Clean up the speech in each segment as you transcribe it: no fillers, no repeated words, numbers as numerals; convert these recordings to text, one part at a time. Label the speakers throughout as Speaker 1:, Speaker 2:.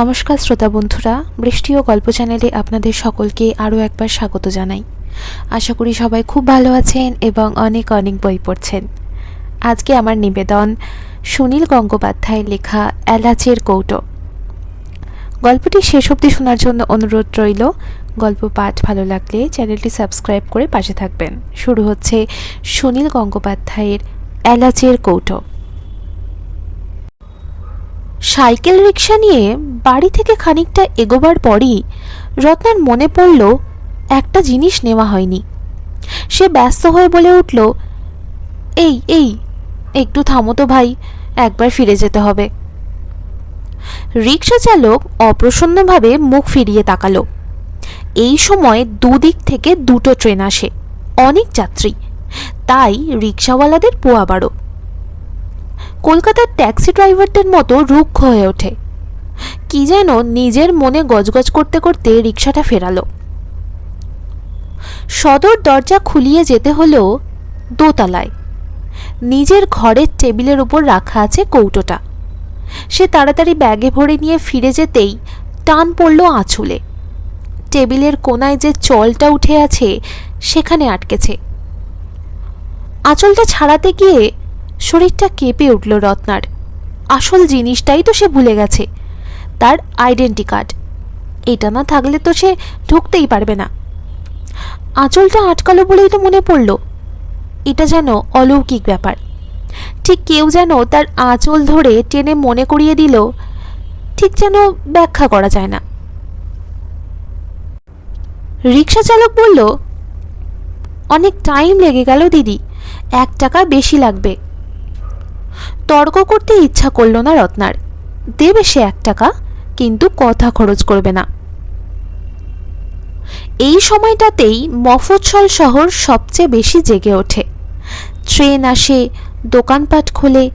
Speaker 1: নমস্কার শ্রোতা বন্ধুরা, বৃষ্টি ও গল্প চ্যানেলে আপনাদের সকলকে আরও একবার স্বাগত জানাই। আশা করি সবাই খুব ভালো আছেন এবং অনেক অনেক বই পড়ছেন। আজকে আমার নিবেদন সুনীল গঙ্গোপাধ্যায়ের লেখা এলাচের কৌটো। গল্পটি শেষ অবধি শোনার জন্য অনুরোধ রইল। গল্প পাঠ ভালো লাগলে চ্যানেলটি সাবস্ক্রাইব করে পাশে থাকবেন। শুরু হচ্ছে সুনীল গঙ্গোপাধ্যায়ের এলাচের কৌটো। সাইকেল রিক্সা নিয়ে বাড়ি থেকে খানিকটা এগোবার পরই রত্নার মনে পড়ল একটা জিনিস নেওয়া হয়নি। সে ব্যস্ত হয়ে বলে উঠল, এই এই একটু থামো তো ভাই, একবার ফিরে যেতে হবে। রিক্সা চালক অপ্রসন্নভাবে মুখ ফিরিয়ে তাকালো। এই সময় দুদিক থেকে দুটো ট্রেন আসে, অনেক যাত্রী, তাই রিক্সাওয়ালাদের পোয়াবারো। কলকাতার ট্যাক্সি ড্রাইভারদের মতো রুক্ষ হয়ে ওঠে। কি যেন নিজের মনে গজগজ করতে করতে রিক্সাটা ফেরালো। সদর দরজা খুলিয়ে যেতে হলো দোতলায়। নিজের ঘরের টেবিলের উপর রাখা আছে কৌটোটা। সে তাড়াতাড়ি ব্যাগে ভরে নিয়ে ফিরে যেতেই টান পড়ল আঁচলে। টেবিলের কোনায় যে চলটা উঠে আছে সেখানে আটকেছে। আঁচলটা ছাড়াতে গিয়ে শরীরটা কেঁপে উঠল রত্নার। আসল জিনিসটাই তো সে ভুলে গেছে, তার আইডেন্টি কার্ড। এটা না থাকলে তো সে ঢুকতেই পারবে না। আঁচলটা আটকালো বলেই তো মনে পড়ল, এটা যেন অলৌকিক ব্যাপার। ঠিক কেউ যেন তার আঁচল ধরে টেনে মনে করিয়ে দিল, ঠিক যেন ব্যাখ্যা করা যায় না। রিক্সা চালক বলল, অনেক টাইম লেগে গেল দিদি, 1 টাকা বেশি লাগবে। তর্ক করতে ইচ্ছা করল না রত্নার। দেবে সে 1 টাকা, কিন্তু কথা খরচ করবে না। এই সময়টাতেই মফস্বল শহর সবচেয়ে বেশি জেগে ওঠে। ট্রেন আসে, দোকানপাট খোলে,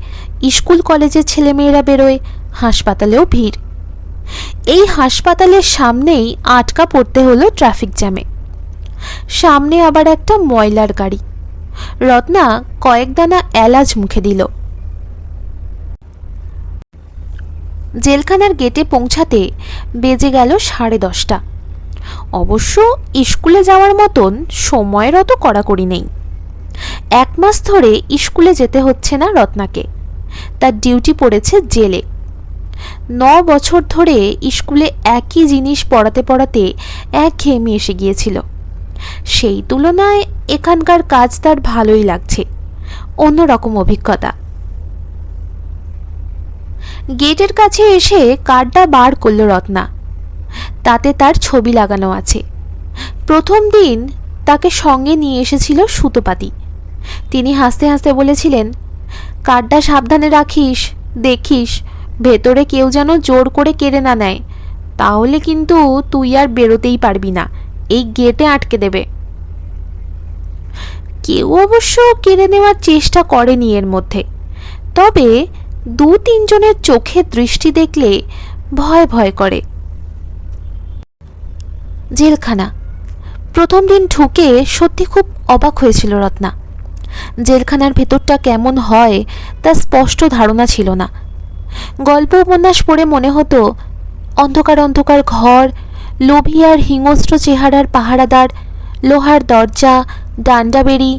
Speaker 1: স্কুল কলেজের ছেলেমেয়েরা বেরোয়, হাসপাতালেও ভিড়। এই হাসপাতালের সামনেই আটকা পড়তে হলো ট্রাফিক জ্যামে। সামনে আবার একটা ময়লার গাড়ি। রত্না কয়েক দানা এলাচ মুখে দিল। জেলখানার গেটে পৌঁছাতে বেজে গেল 10:30। অবশ্য স্কুলে যাওয়ার মতন সময়ের অত কড়াকড়ি নেই। 1 মাস ধরে স্কুলে যেতে হচ্ছে না রত্নাকে। তার ডিউটি পড়েছে জেলে। 9 বছর ধরে স্কুলে একই জিনিস পড়াতে পড়াতে একঘেয়েমি এসে গিয়েছিল। সেই তুলনায় এখানকার কাজ তার ভালোই লাগছে, অন্যরকম অভিজ্ঞতা। গেটের কাছে এসে কার্ডটা বার করল রত্না। তাতে তার ছবি লাগানো আছে। প্রথম দিন তাকে সঙ্গে নিয়ে এসেছিল সুতোপাতি। তিনি হাসতে হাসতে বলেছিলেন, কার্ডটা সাবধানে রাখিস, দেখিস ভেতরে কেউ যেন জোর করে কেড়ে না নেয়, তাহলে কিন্তু তুই আর বেরোতেই পারবি না, এই গেটে আটকে দেবে। কেউ অবশ্য কেড়ে নেওয়ার চেষ্টা করেনি এর মধ্যে, তবে 2-3 জনের চোখে দৃষ্টি দেখলে ভয় ভয় করে। জেলখানা প্রথম দিন ঢুকে সত্যি খুব অবাক হয়েছিল রত্না। জেলখানার ভেতরটা কেমন হয় তা স্পষ্ট ধারণা ছিল না। গল্প উপন্যাস পড়ে মনে হতো অন্ধকার অন্ধকার ঘর, লোভী আর হিংস্র চেহারার পাহারাদার, লোহার দরজা, ডান্ডা বেড়ি,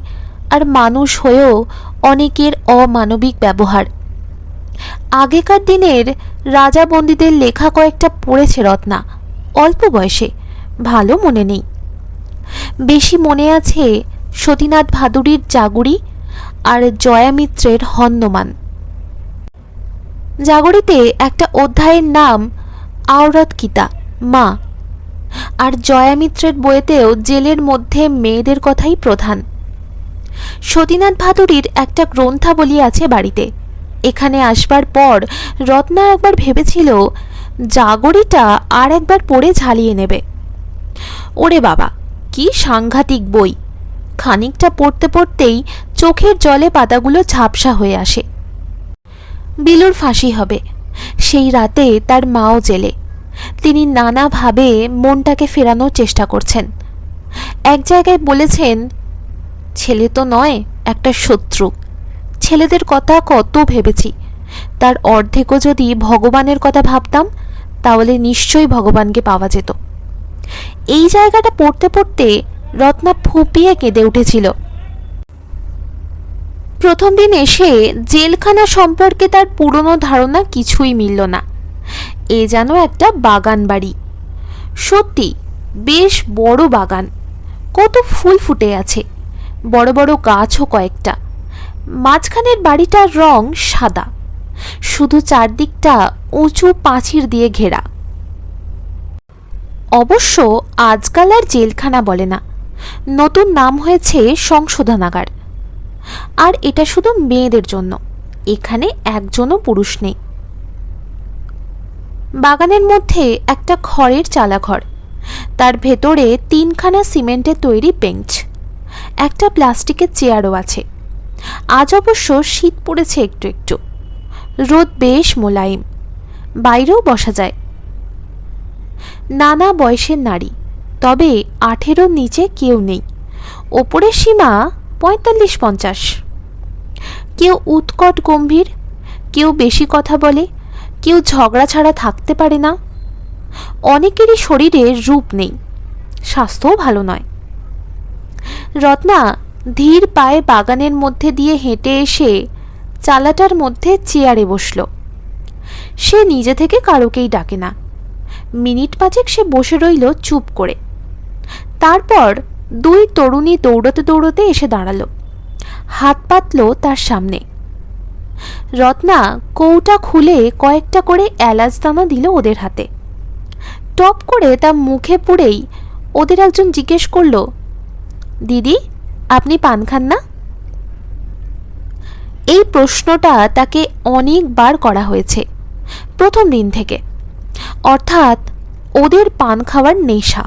Speaker 1: আর মানুষ হয়েও অনেকের অমানবিক ব্যবহার। আগেকার দিনের রাজা বন্দীদের লেখা কয়েকটা পড়েছে রত্না, অল্প বয়সে, ভালো মনে নেই। বেশি মনে আছে সতীনাথ ভাদুড়ির জাগুরি আর জয়া মিত্রের হন্যমান। জাগরিতে একটা অধ্যায়ের নাম আওরত কিতা, মা, আর জয়া মিত্রের বইয়েতেও জেলের মধ্যে মেয়েদের কথাই প্রধান। সতীনাথ ভাদুড়ির একটা গ্রন্থাবলী আছে বাড়িতে। এখানে আসবার পর রত্না একবার ভেবেছিল জাগরিটা আর একবার পড়ে ঝালিয়ে নেবে। ওরে বাবা, কি সাংঘাতিক বই! খানিকটা পড়তে পড়তেই চোখের জলে পাতাগুলো ঝাপসা হয়ে আসে। বিলুর ফাঁসি হবে, সেই রাতে তার মাও জেলে। তিনি নানাভাবে মনটাকে ফেরানোর চেষ্টা করছেন। এক জায়গায় বলেছেন, ছেলে তো নয়, একটা শত্রু। ছেলেদের কথা কত ভেবেছি, তার অর্ধেকও যদি ভগবানের কথা ভাবতাম তাহলে নিশ্চয়ই ভগবানকে পাওয়া যেত। এই জায়গাটা পড়তে পড়তে রত্না ফুঁপিয়ে কেঁদে উঠেছিল। প্রথম দিন এসে জেলখানা সম্পর্কে তার পুরনো ধারণা কিছুই মিলল না। এ যেন একটা বাগান বাড়ি। সত্যি বেশ বড় বাগান, কত ফুল ফুটে আছে, বড় বড় গাছও কয়েকটা। মাঝখানের বাড়িটার রং সাদা, শুধু চারদিকটা উঁচু প্রাচীর দিয়ে ঘেরা। অবশ্য আজকাল আর জেলখানা বলে না, নতুন নাম হয়েছে সংশোধনাগার। আর এটা শুধু মেয়েদের জন্য, এখানে একজনও পুরুষ নেই। বাগানের মধ্যে একটা খড়ের চালাঘর, তার ভেতরে 3খানা সিমেন্টের তৈরি বেঞ্চ, একটা প্লাস্টিকের চেয়ারও আছে। আজ অবশ্য শীত পড়েছে একটু একটু, রোদ বেশ মোলায়েম, বাইরেও বসা যায়। নানা বয়সের নারী, তবে 18-র নিচে কেউ নেই। ওপরের সীমা 45-50। কেউ উৎকট গম্ভীর, কেউ বেশি কথা বলে, কেউ ঝগড়া ছাড়া থাকতে পারে না। অনেকেরই শরীরে রূপ নেই, স্বাস্থ্যও ভালো নয়। রত্না ধীর পায়ে বাগানের মধ্যে দিয়ে হেঁটে এসে চালাটার মধ্যে চেয়ারে বসল। সে নিজে থেকে কারোকেই ডাকে না। মিনিট 5 সে বসে রইল চুপ করে। তারপর 2 তরুণী দৌড়তে দৌড়তে এসে দাঁড়ালো, হাত পাতল তার সামনে। রত্না কৌটা খুলে কয়েকটা করে এলাচ দানা দিল ওদের হাতে। টপ করে তা মুখে পুড়েই ওদের একজন জিজ্ঞেস করল, দিদি আপনি পান খান না? এই প্রশ্নটা তাকে অনেকবার করা হয়েছে প্রথম দিন থেকে, অর্থাৎ ওদের পান খাওয়ার নেশা।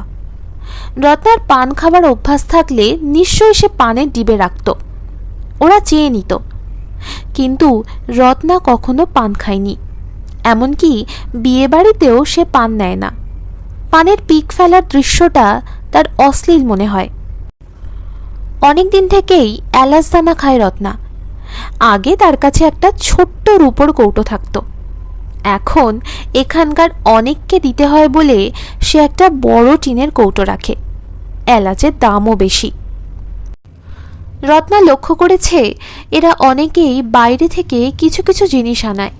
Speaker 1: রত্নার পান খাবার অভ্যাস থাকলে নিশ্চয়ই সে পানের ডিবে রাখত, ওরা চেয়ে নিত। কিন্তু রত্না কখনো পান খায়নি, এমনকি বিয়ে বাড়িতেও সে পান নেয় না। পানের পিক ফেলার দৃশ্যটা তার অশ্লীল মনে হয়। অনেক দিন থেকেই এলাচ দানা খায় রত্না। আগে তার কাছে একটা ছোট্ট রূপোর কৌটো থাকতো, এখন এখানকার অনেককে দিতে হয় বলে সে একটা বড় টিনের কৌটো রাখে। এলাচের দামও বেশি। রত্না লক্ষ্য করেছে এরা অনেকেই বাইরে থেকে কিছু কিছু জিনিস আনায়।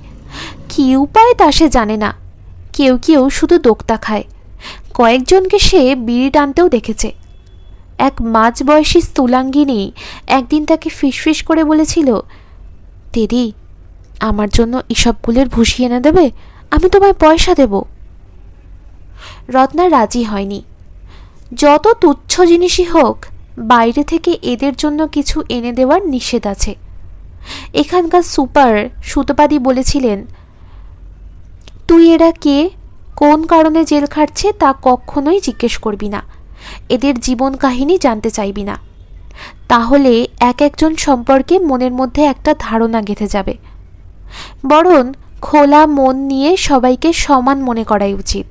Speaker 1: কী উপায় তা সে জানে না। কেউ কেউ শুধু দোক্তা খায়, কয়েকজনকে সে বিড়ি টানতেও দেখেছে। এক মাঝবয়সী স্থূলাঙ্গিনী একদিন তাকে ফিসফিস করে বলেছিল, দিদি আমার জন্য এসবগুলোর ভুসি এনে দেবে, আমি তোমায় পয়সা দেব। রত্না রাজি হয়নি। যত তুচ্ছ জিনিসই হোক, বাইরে থেকে এদের জন্য কিছু এনে দেওয়ার নিষেধ আছে। এখানকার সুপার সুতপাদি বলেছিলেন, তুই এরা কে, কোন কারণে জেল খাটছে তা কখনোই জিজ্ঞেস করবি না, এদের জীবন কাহিনী জানতে চাইবি না, তাহলে এক একজন সম্পর্কে মনের মধ্যে একটা ধারণা গেঁথে যাবে। বরং খোলা মন নিয়ে সবাইকে সমান মনে করাই উচিত।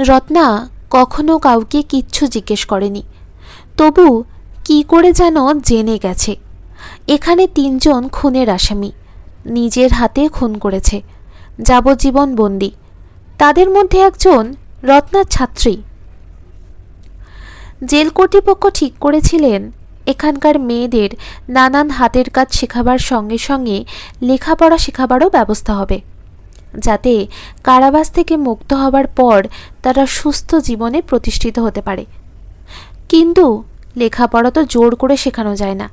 Speaker 1: রত্না কখনো কাউকে কিচ্ছু জিজ্ঞেস করেনি, তবু কি করে যেন জেনে গেছে এখানে 3 জন খুনের আসামি, নিজের হাতে খুন করেছে, যাবজ্জীবন বন্দি। তাদের মধ্যে একজন রত্নার ছাত্রী। জেল কর্তৃপক্ষ ঠিক করেছিলেন এখানকার মেয়েদের নানান হাতের কাজ শেখাবার সঙ্গে সঙ্গে লেখাপড়া শেখাবারও ব্যবস্থা হবে, যাতে কারাবাস থেকে মুক্ত হবার পর তারা সুস্থ জীবনে প্রতিষ্ঠিত হতে পারে। কিন্তু লেখাপড়া তো জোর করে শেখানো যায় না।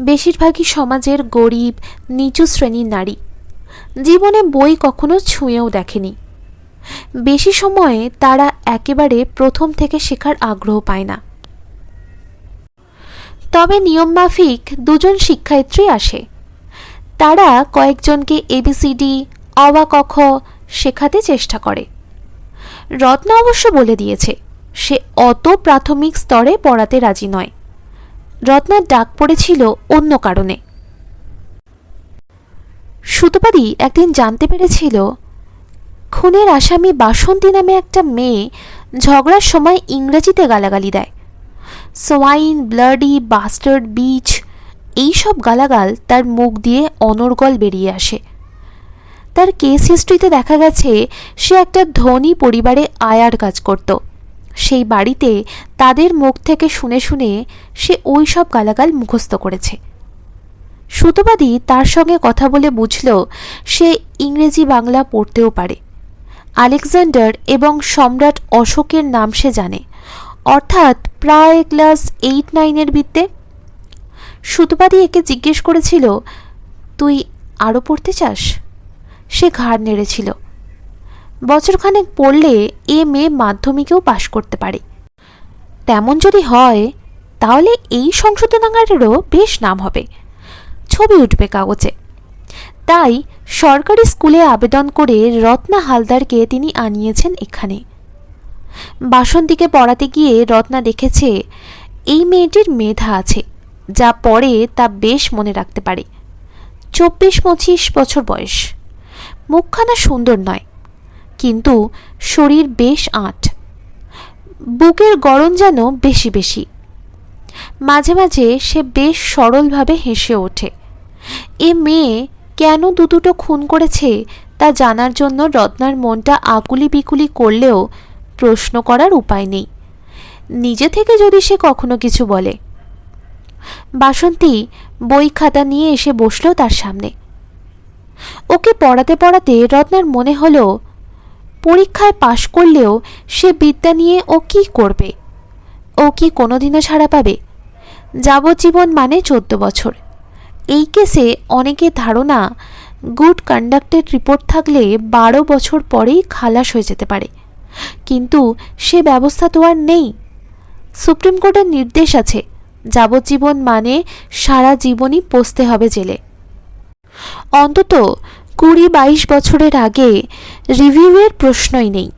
Speaker 1: বেশিরভাগই সমাজের গরিব নিচু শ্রেণীর নারী, জীবনে বই কখনো ছুঁয়েও দেখেনি। বেশি সময়ে তারা একেবারে প্রথম থেকে শেখার আগ্রহ পায় না। তবে নিয়মমাফিক 2 জন শিক্ষায়িত্রী আসে। তারা কয়েকজনকে এবিসিডি অ বা ক খ শেখাতে চেষ্টা করে। রত্না অবশ্য বলে দিয়েছে সে অত প্রাথমিক স্তরে পড়াতে রাজি নয়। রত্নার ডাক পড়েছিল অন্য কারণে। সুতপাদি একদিন জানতে পেরেছিল খুনের আসামি বাসন্তী নামে একটা মেয়ে ঝগড়ার সময় ইংরেজিতে গালাগালি দেয়। সোয়াইন, ব্লাডি, বাস্টার্ড, বিচ, এইসব গালাগাল তার মুখ দিয়ে অনর্গল বেরিয়ে আসে। তার কেস হিস্ট্রিতে দেখা গেছে সে একটা ধনী পরিবারে আয়ার কাজ করত। সেই বাড়িতে তাদের মুখ থেকে শুনে শুনে সে ওই সব গালাগাল মুখস্থ করেছে। সুতোবাদী তার সঙ্গে কথা বলে বুঝল সে ইংরেজি বাংলা পড়তেও পারে। আলেকজান্ডার এবং সম্রাট অশোকের নাম সে জানে, অর্থাৎ প্রায় ক্লাস 8-9 বিদ্যে। সুতোবাদী একে জিজ্ঞেস করেছিল, তুই আরও পড়তে চাস? সে ঘাড় নেড়েছিল। বছরখানেক পড়লে MA মাধ্যমিকেও পাশ করতে পারে। তেমন যদি হয় তাহলে এই সংশোধনাগারেরও বেশ নাম হবে, ছবি উঠবে কাগজে। তাই সরকারি স্কুলে আবেদন করে রত্না হালদারকে তিনি আনিয়েছেন এখানে। বাসন্তীকে পড়াতে গিয়ে রত্না দেখেছে এই মেয়েটির মেধা আছে, যা পড়ে তা বেশ মনে রাখতে পারে। 24-25 বছর বয়স, মুখখানা সুন্দর নয়, কিন্তু শরীর বেশ আঁট, বুকের গড়ন যেন বেশি বেশি। মাঝে মাঝে সে বেশ সরলভাবে হেসে ওঠে। এ মেয়ে কেন দুটো খুন করেছে তা জানার জন্য রত্নার মনটা আকুলি বিকুলি করলেও প্রশ্ন করার উপায় নেই, নিজে থেকে যদি সে কখনো কিছু বলে। বাসন্তী বই খাতা নিয়ে এসে বসল তার সামনে। ওকে পড়াতে পড়াতে রত্নার মনে হলো পরীক্ষায় পাশ করলেও সে বিদ্যা নিয়ে ও কি করবে? ও কি কোনোদিনও ছাড়া পাবে? যাবজ্জীবন মানে 14 বছর। এই কেসে অনেকের ধারণা গুড কন্ডাক্টের রিপোর্ট থাকলে 12 বছর পরেই খালাস হয়ে যেতে পারে, কিন্তু সে ব্যবস্থা তো আর নেই। সুপ্রিম কোর্টের নির্দেশ আছে যাবজ্জীবন মানে সারা জীবনই পচতে হবে জেলে। অন্তত 20-22 বছরের আগে রিভিউয়ের প্রশ্নই নেই।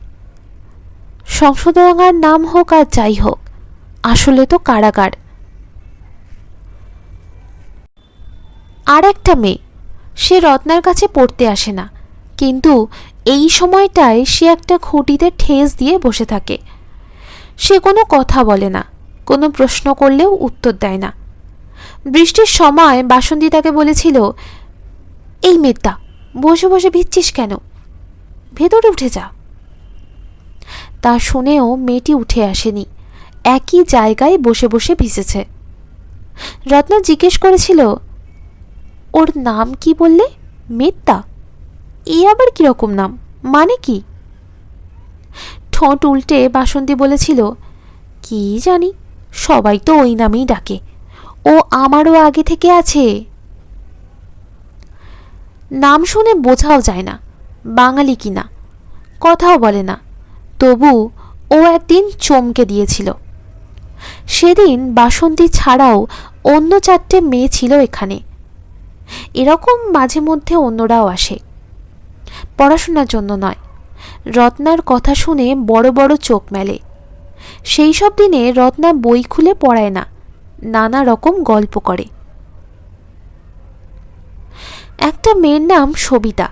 Speaker 1: সংশোধনাগার নাম হোক আর যাই হোক, আসলে তো কারাগার। আর একটা মেয়ে, সে রত্নার কাছে পড়তে আসে না, কিন্তু এই সময়টায় সে একটা খুঁটিতে ঠেস দিয়ে বসে থাকে। সে কোনো কথা বলে না, কোনো প্রশ্ন করলেও উত্তর দেয় না। বৃষ্টির সময় বাসন্তী তাকে বলেছিল, এই মেয়েটা বসে বসে ভিজছিস কেন? ভেতরে উঠে যা। তা শুনেও মেয়েটি উঠে আসেনি, একই জায়গায় বসে বসে ভিজেছে। রত্না জিজ্ঞেস করেছিল, ওর নাম কি বললে? মেত্তা? এ আবার কিরকম নাম, মানে কি? ঠোঁট উল্টে বাসন্তী বলেছিল, কি জানি, সবাই তো ওই নামেই ডাকে, ও আমারও আগে থেকে আছে। নাম শুনে বোঝাও যায় না বাঙালি কিনা, কথাও বলে না, তবু ও একদিন চমকে দিয়েছিল। সেদিন বাসন্তী ছাড়াও অন্য 4টে মেয়ে ছিল এখানে। এরকম মাঝে মধ্যে অন্যরাও আসে, পড়াশোনার জন্য নয়, রত্নার কথা শুনে বড় বড় চোখ মেলে। সেই সব দিনে রত্না বই খুলে পড়ায় না, নানা রকম গল্প করে। একটা মেয়ের নাম সবিতা,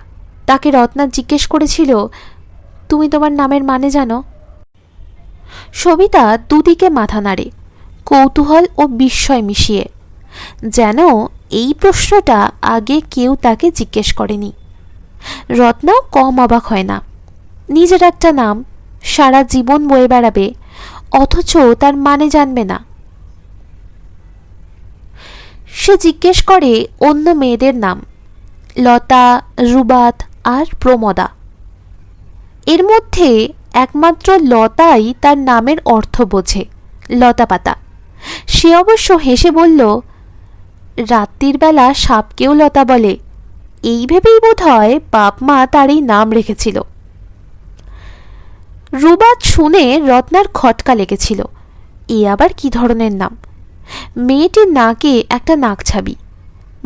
Speaker 1: তাকে রত্না জিজ্ঞেস করেছিল, তুমি তোমার নামের মানে জানো? সবিতা দুদিকে মাথা নাড়ে, কৌতূহল ও বিস্ময় মিশিয়ে, যেন এই প্রশ্নটা আগে কেউ তাকে জিজ্ঞেস করেনি। রত্নাও কম অবাক হয় না। নিজের একটা নাম সারা জীবন বয়ে বেড়াবে, অথচ তার মানে জানবে না। সে জিজ্ঞেস করে অন্য মেয়েদের নাম, লতা, রুবাত আর প্রমদা। এর মধ্যে একমাত্র লতাই তার নামের অর্থ বোঝে, লতাপাতা। সে অবশ্য হেসে বলল, রাত্রির বেলা সাপকেও লতা বলে, এই ভেবেই বোধ হয় বাপ মা তার এই নাম রেখেছিল। রুবাত শুনে রত্নার খটকা লেগেছিল, এ আবার কি ধরনের নাম? মেয়েটির নাকে একটা নাকছাবি,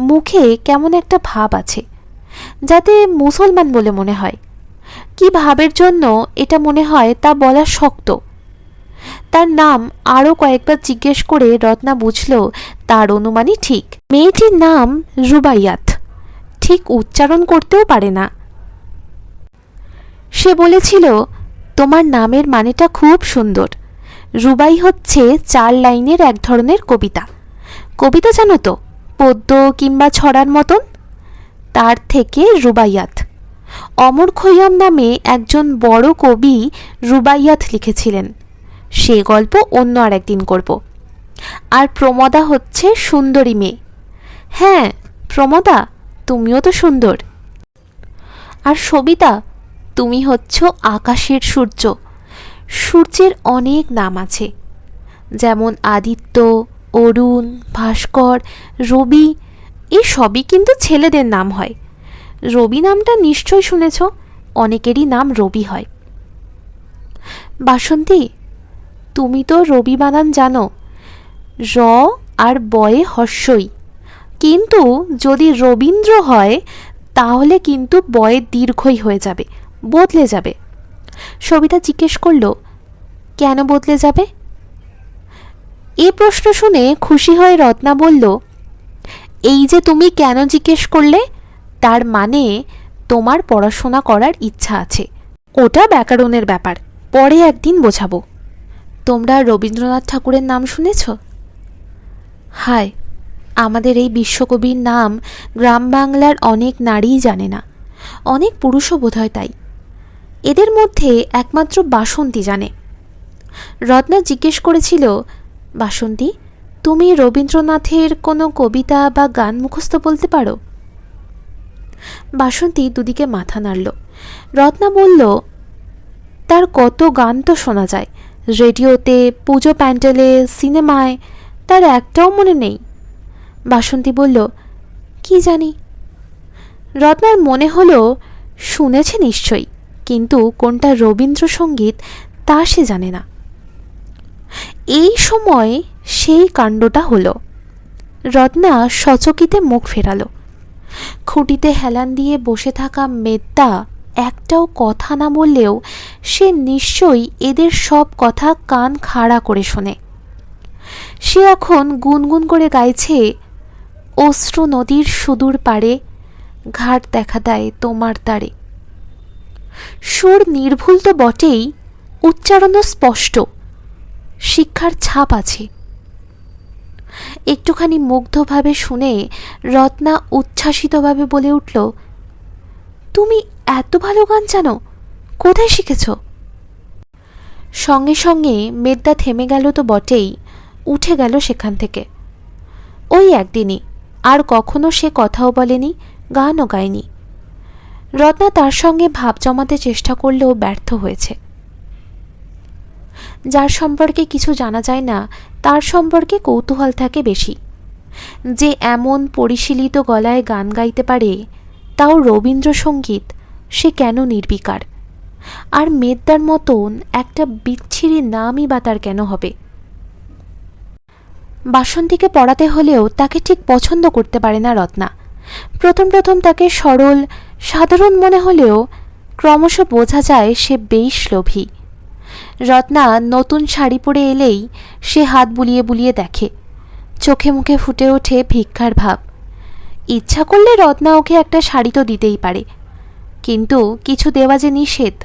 Speaker 1: মুখে কেমন একটা ভাব আছে, যাতে মুসলমান বলে মনে হয়। কি ভাবের জন্য এটা মনে হয় তা বলা শক্ত। তার নাম আরও কয়েকবার জিজ্ঞেস করে রত্না বুঝল তার অনুমানই ঠিক। মেয়েটির নাম রুবাইয়াত, ঠিক উচ্চারণ করতেও পারে না। সে বলেছিল, তোমার নামের মানেটা খুব সুন্দর। রুবাই হচ্ছে 4 লাইনের এক ধরনের কবিতা। কবিতা জানো তো, পদ্য কিংবা ছড়ার মতন? তার থেকে রুবাইয়াত। অমর খৈয়াম নামে একজন বড় কবি রুবাইয়াত লিখেছিলেন। সে গল্প অন্য আর একদিন করব। আর প্রমদা হচ্ছে সুন্দরী মেয়ে। হ্যাঁ প্রমদা, তুমিও তো সুন্দর। আর সবিতা, তুমি হচ্ছ আকাশের সূর্য। সূর্যের অনেক নাম আছে, যেমন আদিত্য, অরুণ, ভাস্কর, রবি। এই সবই কিন্তু ছেলেদের নাম হয়। রবি নামটা নিশ্চয় শুনেছ, অনেকেরই নাম রবি হয়। বাসন্তী, তুমি তো রবি বানান জানো, র আর বয়ে হর্ষই, কিন্তু যদি রবীন্দ্র হয় তাহলে কিন্তু বয়ে দীর্ঘই হয়ে যাবে, বদলে যাবে। সবিতা জিজ্ঞেস করল, কেন বদলে যাবে? এ প্রশ্ন শুনে খুশি হয়ে রত্না বলল, এই যে তুমি কেন জিজ্ঞেস করলে, তার মানে তোমার পড়াশোনা করার ইচ্ছা আছে। ওটা ব্যাকরণের ব্যাপার, পরে একদিন বোঝাবো। তোমরা রবীন্দ্রনাথ ঠাকুরের নাম শুনেছ? হায়, আমাদের এই বিশ্বকবির নাম গ্রাম বাংলার অনেক নারীই জানে না, অনেক পুরুষও বোধহয় তাই। এদের মধ্যে একমাত্র বাসন্তী জানে। রত্না জিজ্ঞেস করেছিল, বাসন্তী, তুমি রবীন্দ্রনাথের কোনো কবিতা বা গান মুখস্থ বলতে পারো? বাসন্তী দুদিকে মাথা নাড়ল। রত্না বলল, তার কত গান তো শোনা যায়, রেডিওতে, পুজো প্যান্ডেলে, সিনেমায়, তার একটাও মনে নেই। বাসন্তী বলল, কি জানি। রত্নার মনে হলো শুনেছে নিশ্চয়ই, কিন্তু কোনটা রবীন্দ্রসঙ্গীত তা সে জানে না। এই সময় সেই কাণ্ডটা হলো। রত্না সচকিতে মুখ ফেরালো। খুঁটিতে হেলান দিয়ে বসে থাকা মেদ্দা একটাও কথা না বললেও সে নিশ্চয়ই এদের সব কথা কান খাড়া করে শোনে। সে এখন গুনগুন করে গাইছে, অশ্রু নদীর সুদূর পারে, ঘাট দেখা দেয় তোমার দ্বারে। সুর নির্ভুল তো বটেই, উচ্চারণও স্পষ্ট, শিক্ষার ছাপ আছে। একটুখানি মুগ্ধভাবে শুনে রত্না উচ্ছ্বাসিতভাবে বলে উঠল, তুমি এত ভালো গান জানো, কোথায় শিখেছ? সঙ্গে সঙ্গে মেদ্দা থেমে গেল তো বটেই, উঠে গেল সেখান থেকে। ওই একদিনই, আর কখনো সে কথাও বলেনি, গানও গায়নি। রত্না তার সঙ্গে ভাব জমাতে চেষ্টা করলেও ব্যর্থ হয়েছে। যার সম্পর্কে কিছু জানা যায় না তার সম্পর্কে কৌতূহল থাকে বেশি। যে এমন পরিশীলিত গলায় গান গাইতে পারে, তাও রবীন্দ্রসঙ্গীত, সে কেন নির্বিকার? আর মেদ্দার মতন একটা বিচ্ছিরি নামই বা তার কেন হবে? বাসন্তীকে পড়াতে হলেও তাকে ঠিক পছন্দ করতে পারে না রত্না। প্রথম প্রথম তাকে সরল সাধারণ মনে হলেও ক্রমশ বোঝা যায় সে বেশ লোভী। রত্না নতুন শাড়ি পরে এলেই সে হাত বুলিয়ে বুলিয়ে দেখে, চোখে মুখে ফুটে ওঠে ভিক্ষার ভাব। ইচ্ছা করলে রত্না ওকে একটা শাড়ি তো দিতেই পারে, কিন্তু কিছু দেওয়া যে নিষেধ।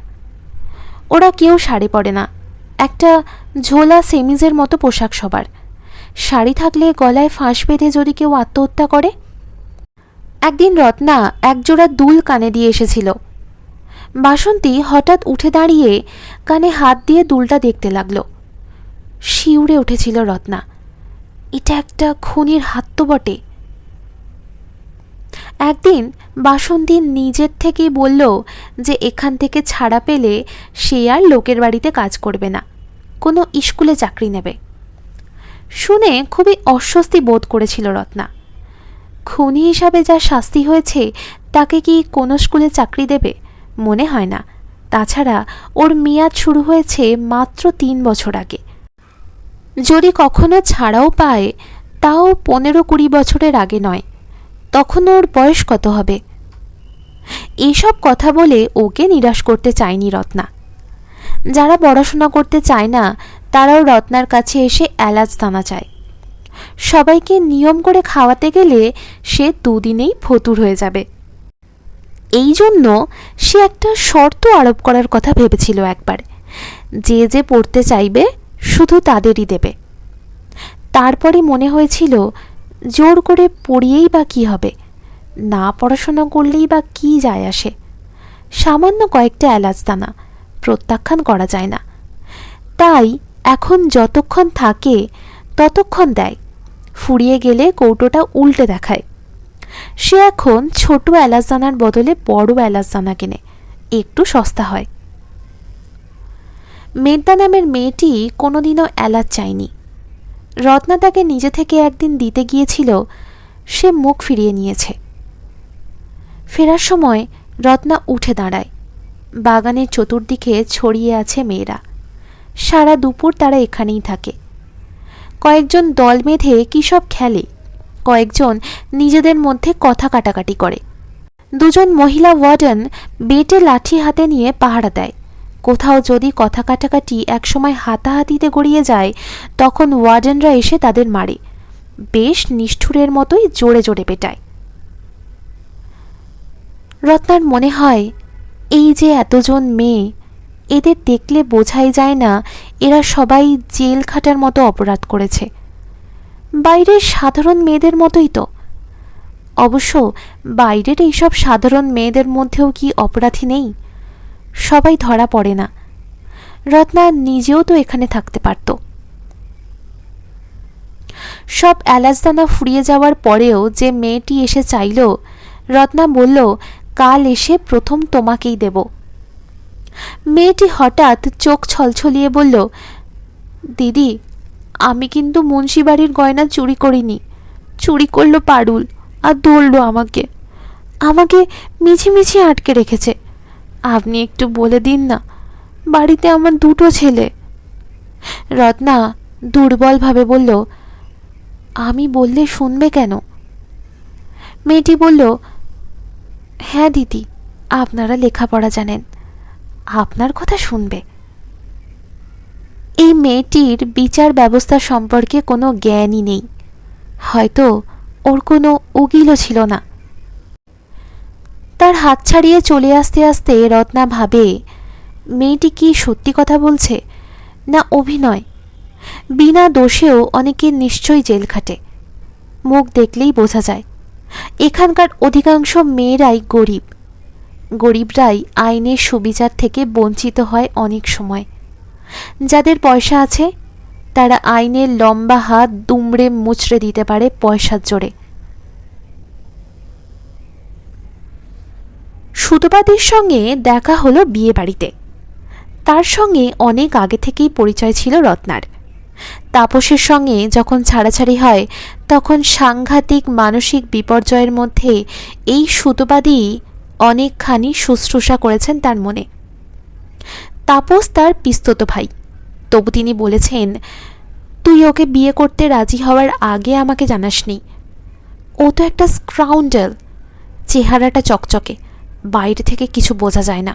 Speaker 1: ওরা কেউ শাড়ি পরে না, একটা ঝোলা সেমিজের মতো পোশাক সবার। শাড়ি থাকলে গলায় ফাঁস বেঁধে যদি কেউ আত্মহত্যা করে। একদিন রত্না একজোড়া দুল কানে দিয়ে এসেছিল। বাসন্তী হঠাৎ উঠে দাঁড়িয়ে কানে হাত দিয়ে দুলটা দেখতে লাগলো। শিউরে উঠেছিল রত্না, এটা একটা খুনির হাত তো বটে। একদিন বাসন্তী নিজের থেকেই বলল যে এখান থেকে ছাড়া পেলে সে আর লোকের বাড়িতে কাজ করবে না, কোনো স্কুলে চাকরি নেবে। শুনে খুবই অস্বস্তি বোধ করেছিল রত্না। খুনি হিসাবে যা শাস্তি হয়েছে তাকে কি কোনো স্কুলে চাকরি দেবে? মনে হয় না। তাছাড়া ওর মেয়াদ শুরু হয়েছে মাত্র 3 বছর আগে। যদি কখনো ছাড়াও পায় তাও 15-20 বছরের আগে নয়, তখন ওর বয়স কত হবে? এইসব কথা বলে ওকে নিরাশ করতে চায়নি রত্না। যারা পড়াশোনা করতে চায় না তারাও রত্নার কাছে এসে এলাচ দানা চায়। সবাইকে নিয়ম করে খাওয়াতে গেলে সে 2 দিনেই ফতুর হয়ে যাবে। এই জন্য সে একটা শর্ত আরোপ করার কথা ভেবেছিল একবার, যে যে পড়তে চাইবে শুধু তাদেরই দেবে। তারপরে মনে হয়েছিল জোর করে পড়িয়েই বা কী হবে, না পড়াশোনা করলেই বা কী যায় আসে। সামান্য কয়েকটা এলাচ দানা, প্রত্যাখ্যান করা যায় না। তাই এখন যতক্ষণ থাকে ততক্ষণ দেয়, ফুরিয়ে গেলে কৌটোটা উল্টে দেখায়। সে এখন ছোট এলাচ দানার বদলে বড় এলাচ দানা কেনে, একটু সস্তা হয়। মেঘদা নামের মেয়েটি কোনোদিনও এলাচ চায়নি। রত্না তাকে নিজে থেকে একদিন দিতে গিয়েছিল, সে মুখ ফিরিয়ে নিয়েছে। ফেরার সময় রত্না উঠে দাঁড়ায়। বাগানের চতুর্দিকে ছড়িয়ে আছে মেয়েরা। সারা দুপুর তারা এখানেই থাকে। কয়েকজন দল বেঁধে কী সব খেলে, কয়েকজন নিজেদের মধ্যে কথা কাটাকাটি করে। দুজন মহিলা ওয়ার্ডেন বেটে লাঠি হাতে নিয়ে পাহারা দেয়। কোথাও যদি কথা কাটাকাটি একসময় হাতাহাতিতে গড়িয়ে যায়, তখন ওয়ার্ডেনরা এসে তাদের মারে, বেশ নিষ্ঠুরের মতোই জোরে জোরে পেটায়। রত্নার মনে হয়, এই যে এতজন মেয়ে, এদের দেখলে বোঝাই যায় না এরা সবাই জেল খাটার মতো অপরাধ করেছে। বাইরের সাধারণ মেয়েদের মতোই তো। অবশ্য বাইরের এইসব সাধারণ মেয়েদের মধ্যেও কি অপরাধী নেই? সবাই ধরা পড়ে না। রত্না নিজেও তো এখানে থাকতে পারত। সব এলাচদানা ফুরিয়ে যাওয়ার পরেও যে মেয়েটি এসে চাইল, রত্না বলল, কাল এসে প্রথম তোমাকেই দেব। মেয়েটি হঠাৎ চোখ ছলছলিয়ে বলল, দিদি, আমি কিন্তু মুন্সিবাড়ির গয়না চুরি করিনি। চুরি করলো পারুল, আর ধরল আমাকে। আমাকে মিছিমিছি আটকে রেখেছে। আপনি একটু বলে দিন না, বাড়িতে আমার দুটো ছেলে। রত্না দুর্বলভাবে বলল, আমি বললে শুনবে কেন? মেয়েটি বলল, হ্যাঁ দিদি, আপনারা লেখাপড়া জানেন, আপনার কথা শুনবে। এই মেয়েটির বিচার ব্যবস্থা সম্পর্কে কোনো জ্ঞানই নেই। হয়তো ওর কোনো উকিলও ছিল না। তার হাত ছাড়িয়ে চলে আসতে আসতে রত্না ভাবে, মেয়েটি কি সত্যি কথা বলছে না অভিনয়? বিনা দোষেও অনেকে নিশ্চয়ই জেল খাটে। মুখ দেখলেই বোঝা যায়। এখানকার অধিকাংশ মেয়েরাই গরিব। গরিবরাই আইনের সুবিচার থেকে বঞ্চিত হয় অনেক সময়। যাদের পয়সা আছে তারা আইনের লম্বা হাত দুমড়ে মুচড়ে দিতে পারে পয়সার জোরে। সুতপাদির সঙ্গে দেখা হলো বিয়ে বাড়িতে। তার সঙ্গে অনেক আগে থেকেই পরিচয় ছিল রত্নার। তাপসের সঙ্গে যখন ছাড়াছাড়ি হয়, তখন সাংঘাতিক মানসিক বিপর্যয়ের মধ্যে এই সুতপাদি অনেকখানি শুশ্রূষা করেছেন তার মনে। তাপস তার পিস্তত ভাই, তবু তিনি বলেছেন, তুই ওকে বিয়ে করতে রাজি হওয়ার আগে আমাকে জানাসনি। ও তো একটা স্ক্রাউন্ডেল, চেহারাটা চকচকে, বাইরে থেকে কিছু বোঝা যায় না।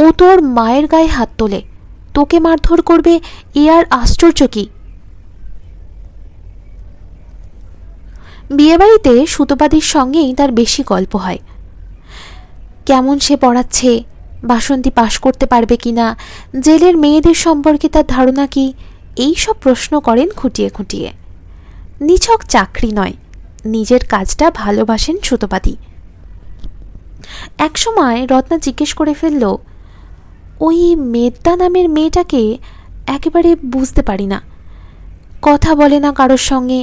Speaker 1: ও তোর মায়ের গায়ে হাত তোলে, তোকে মারধর করবে, এ আর আশ্চর্য কি? বিয়েবাড়িতে সুতপাদির সঙ্গেই তার বেশি গল্প হয়। কেমন সে পড়াচ্ছে, বাসন্তী পাশ করতে পারবে কিনা, জেলের মেয়েদের সম্পর্কে তার ধারণা কি, এই সব প্রশ্ন করেন খুঁটিয়ে খুঁটিয়ে। নিছক চাকরি নয়, নিজের কাজটা ভালোবাসেন সুতপাদি। একসময় রত্না জিজ্ঞেস করে ফেলল, ওই মেঘদা নামের মেয়েটাকে একেবারে বুঝতে পারি না। কথা বলে না কারোর সঙ্গে,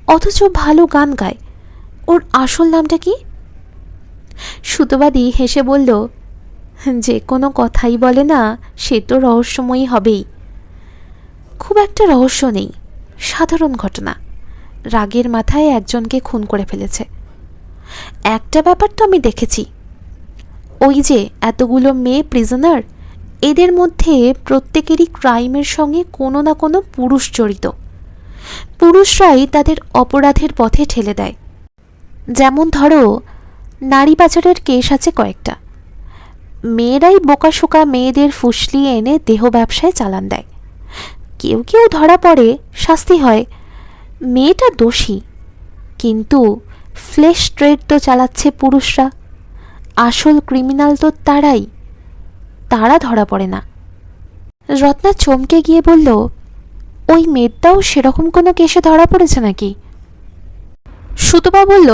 Speaker 1: অথচ ভালো গান গায়। ওর আসল নামটা কি? সুতপাদি হেসে বলল, যে কোনো কথাই বলে না সে তো রহস্যময়ী হবেই। খুব একটা রহস্য নেই, সাধারণ ঘটনা। রাগের মাথায় একজনকে খুন করে ফেলেছে। একটা ব্যাপার তো আমি দেখেছি, ওই যে এতগুলো মেয়ে প্রিজনার, এদের মধ্যে প্রত্যেকেরই ক্রাইমের সঙ্গে কোনো না কোনো পুরুষ জড়িত। পুরুষরাই তাদের অপরাধের পথে ঠেলে দেয়। যেমন ধরো, নারী পাচারের কেস আছে কয়েকটা। মেয়েরাই বোকাশোকা মেয়েদের ফুসলিয়ে এনে দেহ ব্যবসায় চালান দেয়। কেউ কেউ ধরা পড়ে, শাস্তি হয়। মেয়েটা দোষী, কিন্তু ফ্লেশ ট্রেড তো চালাচ্ছে পুরুষরা। আসল ক্রিমিনাল তো তারাই, তারা ধরা পড়ে না। রত্না চমকে গিয়ে বলল, ওই মেয়েটাও সেরকম কোনো কেসে ধরা পড়েছে নাকি? সুতপা বলল,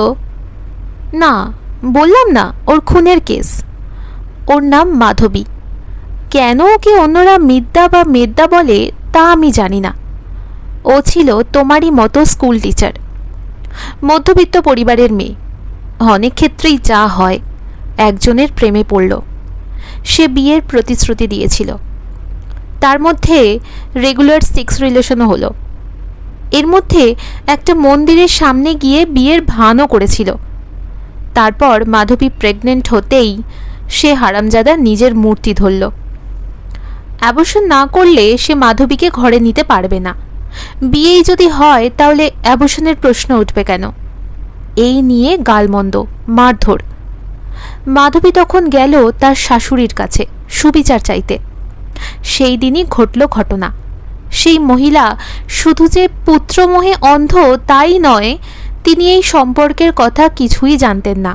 Speaker 1: না, বললাম না ওর খুনের কেস। ওর নাম মাধবী। কেন ওকে অন্যরা মিদ্যা বা মেদ্যা বলে তা আমি জানি না। ও ছিল তোমারই মতো স্কুল টিচার, মধ্যবিত্ত পরিবারের মেয়ে। অনেক ক্ষেত্রেই যা হয়, একজনের প্রেমে পড়ল, সে বিয়ের প্রতিশ্রুতি দিয়েছিল, তার মধ্যে রেগুলার সেক্স রিলেশনও হলো। এর মধ্যে একটা মন্দিরের সামনে গিয়ে বিয়ের ভানও করেছিল। তারপর মাধবী প্রেগনেন্ট হতেই সে হারামজাদা নিজের মূর্তি ধরল। অ্যাবর্শন না করলে সে মাধবীকে ঘরে নিতে পারবে না। বিয়েই যদি হয় তাহলে অ্যাবর্শনের প্রশ্ন উঠবে কেন? এই নিয়ে গালমন্দ, মারধর। মাধবী তখন গেল তার শাশুড়ির কাছে সুবিচার চাইতে। সেই দিনই ঘটল ঘটনা। সেই মহিলা শুধু যে পুত্রমোহে অন্ধ তাই নয়, তিনি এই সম্পর্কের কথা কিছুই জানতেন না।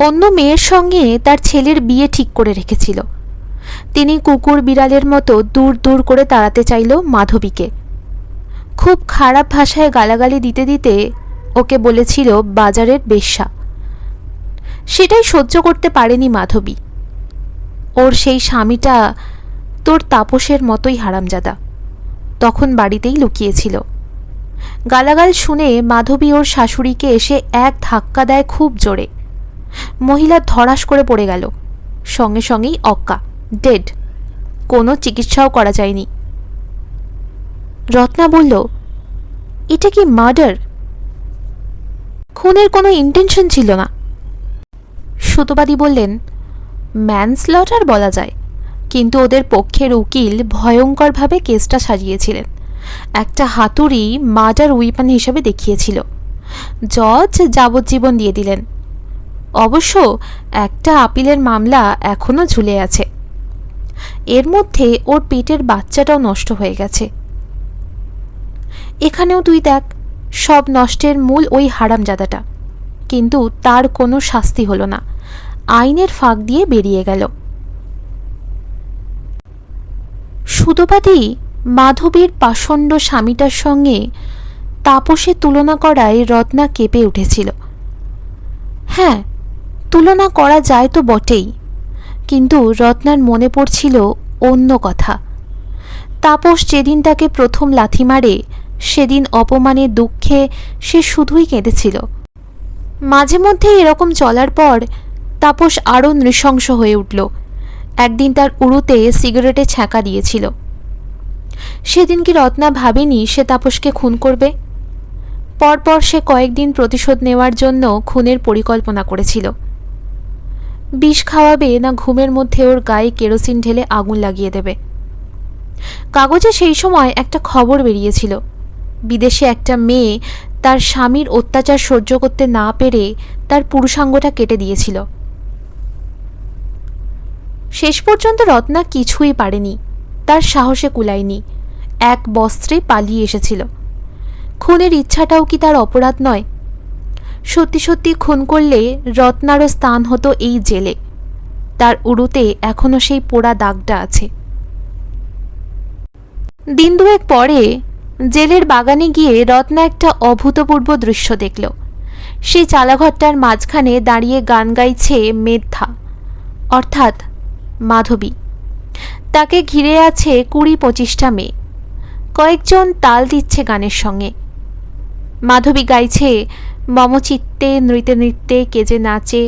Speaker 1: অন্য মেয়ের সঙ্গে তার ছেলের বিয়ে ঠিক করে রেখেছিল। তিনি কুকুর বিড়ালের মতো দূর দূর করে তাড়াতে চাইল মাধবীকে। খুব খারাপ ভাষায় গালাগালি দিতে দিতে ওকে বলেছিল বাজারের বেশ্যা। সেটাই সহ্য করতে পারেনি মাধবী। ওর সেই স্বামীটা তোর তাপসের মতোই হারামজাদা, তখন বাড়িতেই লুকিয়েছিল। গালাগাল শুনে মাধবী ওর শাশুড়িকে এসে এক ধাক্কা দেয় খুব জোরে। মহিলা ধড়াস করে পড়ে গেল, সঙ্গে সঙ্গেই অজ্ঞা, ডেড। কোনো চিকিৎসাও করা যায়নি। রত্না বলল, এটা কি মার্ডার? খুনের কোনো ইন্টেনশন ছিল না। সুতোবাদী বললেন, ম্যানস্লটার বলা যায়, কিন্তু ওদের পক্ষের উকিল ভয়ঙ্করভাবে কেসটা সাজিয়েছিলেন। একটা হাতুড়ি মার্ডার উইপন হিসেবে দেখিয়েছিল। জজ যাবজ্জীবন দিয়ে দিলেন। অবশ্য একটা আপিলের মামলা এখনও ঝুলে আছে। এর মধ্যে ওর পেটের বাচ্চাটাও নষ্ট হয়ে গেছে। এখানেও তুই দেখ, সব নষ্টের মূল ওই হারামজাদাটা। কিন্তু তার কোনো শাস্তি হলো না, আইনের ফাঁক দিয়ে বেরিয়ে গেল। সুতোবাদী মাধবীর পাষণ্ড স্বামীটার সঙ্গে তাপসের তুলনা করায় রত্না কেঁপে উঠেছিল। হ্যাঁ, তুলনা করা যায় তো বটেই, কিন্তু রত্নার মনে পড়ছিল অন্য কথা। তাপস যেদিন তাকে প্রথম লাথি মারে, সেদিন অপমানে দুঃখে সে শুধুই কেঁদেছিল। মাঝে মধ্যে এরকম চলার পর তাপস আরও নৃশংস হয়ে উঠল। একদিন তার উড়ুতে সিগারেটে ছ্যাঁকা দিয়েছিল। সেদিন কি রত্না ভাবেনি সে তাপসকে খুন করবে? পরপর সে কয়েকদিন প্রতিশোধ নেওয়ার জন্য খুনের পরিকল্পনা করেছিল। বিষ খাওয়াবে, না ঘুমের মধ্যে ওর গায়ে কেরোসিন ঢেলে আগুন লাগিয়ে দেবে। কাগজে সেই সময় একটা খবর বেরিয়েছিল, বিদেশে একটা মেয়ে তার স্বামীর অত্যাচার সহ্য করতে না পেরে তার পুরুষাঙ্গটা কেটে দিয়েছিল। শেষ পর্যন্ত রত্না কিছুই পারেনি, তার সাহসে কুলায়নি। এক বস্ত্রে পালিয়ে এসেছিল। খুনের ইচ্ছাটাও কি তার অপরাধ নয়? সত্যি সত্যি খুন করলে রত্নারও স্থান হতো এই জেলে। তার উড়ুতে এখনো সেই পোড়া দাগটা আছে। দিন দুয়েক পরে জেলের বাগানে গিয়ে রত্না একটা অভূতপূর্ব দৃশ্য দেখল। সেই চালাঘরটার মাঝখানে দাঁড়িয়ে গান গাইছে মেধা, অর্থাৎ মাধবী। তাকে ঘিরে আছে 20-25টা মেয়ে। কয়েকজন তাল দিচ্ছে গানের সঙ্গে। মাধবী গাইছে, মম চিত্তে নৃত্যে নৃত্যে কেজে নাচে,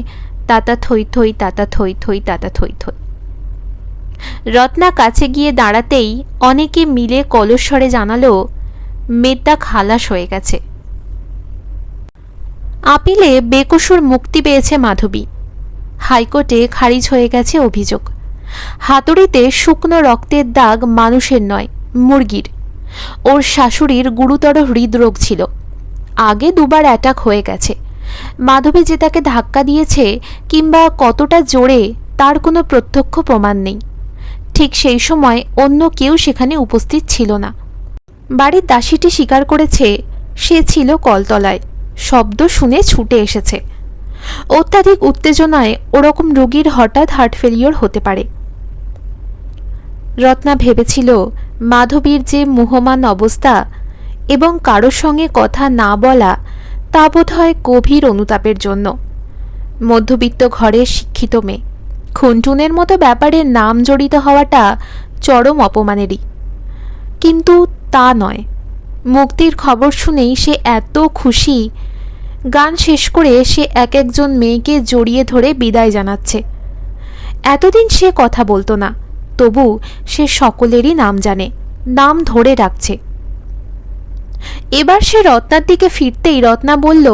Speaker 1: তাতা থই থই তাতা থই থই তাতা থই থই। রত্না কাছে গিয়ে দাঁড়াতেই অনেকে মিলে কলস্বরে জানালো মেয়েটা খালাস হয়ে গেছে। আপিলে বেকসুর মুক্তি পেয়েছে মাধবী। হাইকোর্টে খারিজ হয়ে গেছে অভিযোগ। হাতুড়িতে শুকনো রক্তের দাগ মানুষের নয়, মুরগির। ওর শাশুড়ির গুরুতর হৃদরোগ ছিল, আগে 2বার অ্যাটাক হয়ে গেছে। মাধবী যে তাকে ধাক্কা দিয়েছে কিংবা কতটা জোরে তার কোনো প্রত্যক্ষ প্রমাণ নেই। ঠিক সেই সময় অন্য কেউ সেখানে উপস্থিত ছিল না। বাড়ির দাসীটি স্বীকার করেছে সে ছিল কলতলায়, শব্দ শুনে ছুটে এসেছে। অত্যাধিক উত্তেজনায় ওরকম রোগীর হঠাৎ হার্ট ফেলিওর হতে পারে। রত্না ভেবেছিল মাধবীর যে মুহ্যমান অবস্থা এবং কারোর সঙ্গে কথা না বলা, তা বোধ হয় গভীর অনুতাপের জন্য। মধ্যবিত্ত ঘরের শিক্ষিত মেয়ে, টুনটুনের মতো ব্যাপারে নাম জড়িত হওয়াটা চরম অপমানেরই, কিন্তু তা নয়। মুক্তির খবর শুনেই সে এত খুশি, গান শেষ করে সে এক একজন মেয়েকে জড়িয়ে ধরে বিদায় জানাচ্ছে। এতদিন সে কথা বলতো না, তবু সে সকলেরই নাম জানে, নাম ধরে রাখছে। এবার সে রত্নার দিকে ফিরতেই রত্না বলল,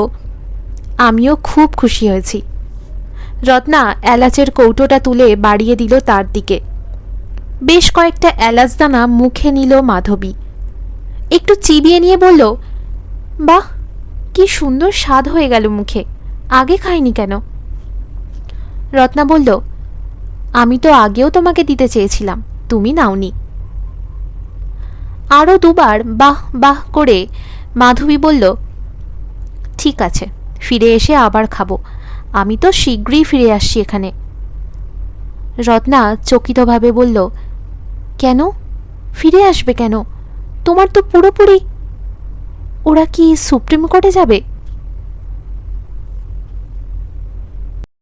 Speaker 1: আমিও খুব খুশি হয়েছি। রত্না এলাচের কৌটোটা তুলে বাড়িয়ে দিল তার দিকে। বেশ কয়েকটা এলাচ দানা মুখে নিল মাধবী, একটু চিবিয়ে নিয়ে বলল, বাহ, কি সুন্দর স্বাদ হয়ে গেল মুখে, আগে খাইনি কেন? রত্না বলল, আমি তো আগেও তোমাকে দিতে চেয়েছিলাম, তুমি নাওনি। আরও দুবার বাহ বাহ করে মাধবী বলল, ঠিক আছে, ফিরে এসে আবার খাবো, আমি তো শীঘ্রই ফিরে আসছি এখানে। রত্না চকিতভাবে বলল, কেন ফিরে আসবে কেন? তোমার তো পুরোপুরি। ওরা কি সুপ্রিম কোর্টে যাবে?